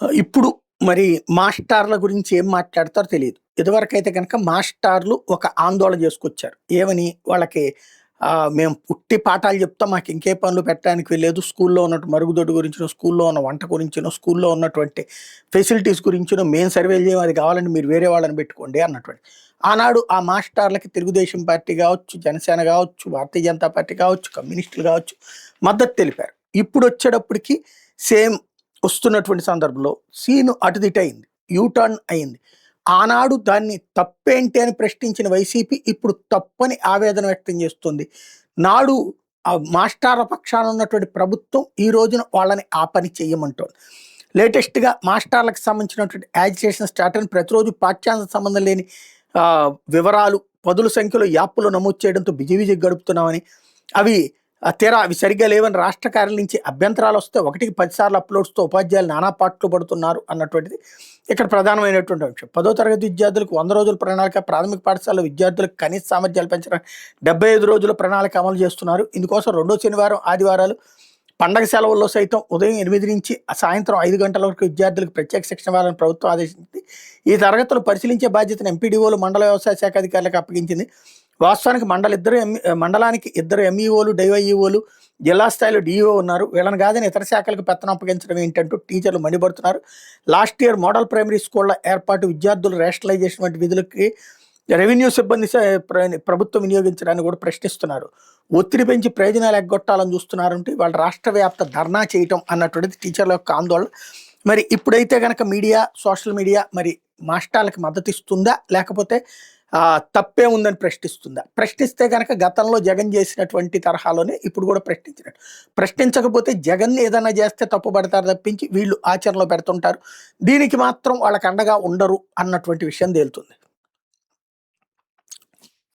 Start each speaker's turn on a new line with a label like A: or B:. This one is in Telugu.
A: ఇప్పుడు మరి మాస్టార్ల గురించి ఏం మాట్లాడతారో తెలీదు. ఇదివరకైతే గనక మాస్టార్లు ఒక ఆందోళన చేసుకొచ్చారు. ఏమని? వాళ్ళకి మేము పుట్టి పాఠాలు చెప్తాం. మాకు ఇంకే పనులు పెట్టడానికి లేదు. స్కూల్లో ఉన్నట్టు మరుగుదొడ్డి గురించినో, స్కూల్లో ఉన్న వంట గురించినో, స్కూల్లో ఉన్నటువంటి ఫెసిలిటీస్ గురించినో మేము సర్వేలు చేయం. అది కావాలంటే మీరు వేరే వాళ్ళని పెట్టుకోండి అన్నటువంటి. ఆనాడు ఆ మాస్టార్లకి తెలుగుదేశం పార్టీ కావచ్చు, జనసేన కావచ్చు, భారతీయ జనతా పార్టీ కావచ్చు, కమ్యూనిస్టులు కావచ్చు మద్దతు తెలిపారు. ఇప్పుడొచ్చేటప్పటికి సేమ్ వస్తున్నటువంటి సందర్భంలో సీను అటుదిటయింది. యూటర్న్ అయింది. ఆనాడు దాన్ని తప్పేంటి అని ప్రశ్నించిన వైసీపీ ఇప్పుడు తప్పని ఆవేదన వ్యక్తం చేస్తుంది. నాడు ఆ మాస్టార్ల పక్షాన ఉన్నటువంటి ప్రభుత్వం ఈ రోజున వాళ్ళని ఆ పని చెయ్యమంటోంది. లేటెస్ట్‌గా మాస్టార్లకు సంబంధించినటువంటి యాజిటేషన్ స్టార్ట్ అని ప్రతిరోజు పాఠ్యాంశ సంబంధం లేని వివరాలు పదుల సంఖ్యలో యాప్‌లో నమోదు చేయడంతో బిజీ బిజీగా గడుపుతున్నామని, అవి తీరా అవి సరిగ్గా లేవని రాష్ట్ర కార్యాలయం నుంచి అభ్యంతరాలు వస్తే 1కి 10 సార్లు అప్‌లోడ్స్‌తో ఉపాధ్యాయులు నానా పాట్లు పడుతున్నారు అన్నటువంటిది ఇక్కడ ప్రధానమైనటువంటి అంశం. 10వ తరగతి విద్యార్థులకు 100 రోజుల ప్రణాళిక, ప్రాథమిక పాఠశాల విద్యార్థులకు కనీస సామర్థ్యాలు పెంచడానికి 75 రోజుల ప్రణాళిక అమలు చేస్తున్నారు. ఇందుకోసం రెండో శనివారం, ఆదివారాలు పండగ సెలవుల్లో సైతం ఉదయం 8 నుంచి సాయంత్రం 5 గంటల వరకు విద్యార్థులకు ప్రత్యేక శిక్షణ ఇవ్వాలని ప్రభుత్వం ఆదేశించింది. ఈ తరగతులు పరిశీలించే బాధ్యతను ఎంపీడీఓలు, మండల వ్యవసాయ శాఖ అధికారులకు అప్పగించింది. వాస్తవానికి మండలానికి 2 ఎంఈఓలు, డైవైఈఓలు, జిల్లా స్థాయిలో డీఈఓ ఉన్నారు. వీళ్ళని కాదని ఇతర శాఖలకు పెత్తనం అప్పగించడం ఏంటంటూ టీచర్లు మండిపడుతున్నారు. లాస్ట్ ఇయర్ మోడల్ ప్రైమరీ స్కూళ్ల ఏర్పాటు, విద్యార్థుల రేషనలైజేషన్ వంటి విధులకి రెవెన్యూ సిబ్బంది ప్రభుత్వం వినియోగించడాన్ని కూడా ప్రశ్నిస్తున్నారు. ఒత్తిడి పెంచి ప్రయోజనాలు ఎగ్గొట్టాలని చూస్తున్నారంటే వాళ్ళ రాష్ట్ర వ్యాప్త ధర్నా చేయటం అన్నటువంటిది టీచర్ల యొక్క ఆందోళన. మరి ఇప్పుడైతే కనుక మీడియా, సోషల్ మీడియా మరి మాస్టర్లకు మద్దతు ఇస్తుందా, లేకపోతే తప్పే ఉందని ప్రశ్నిస్తుందా? ప్రశ్నిస్తే కనుక గతంలో జగన్ చేసినటువంటి తరహాలోనే ఇప్పుడు కూడా ప్రశ్నించినట్టు. ప్రశ్నించకపోతే జగన్ ఏదైనా చేస్తే తప్పుపడతారు తప్పించి వీళ్ళు ఆచరణలో పెడుతుంటారు. దీనికి మాత్రం వాళ్ళకి అండగా ఉండరు అన్నటువంటి విషయం తేలుతుంది.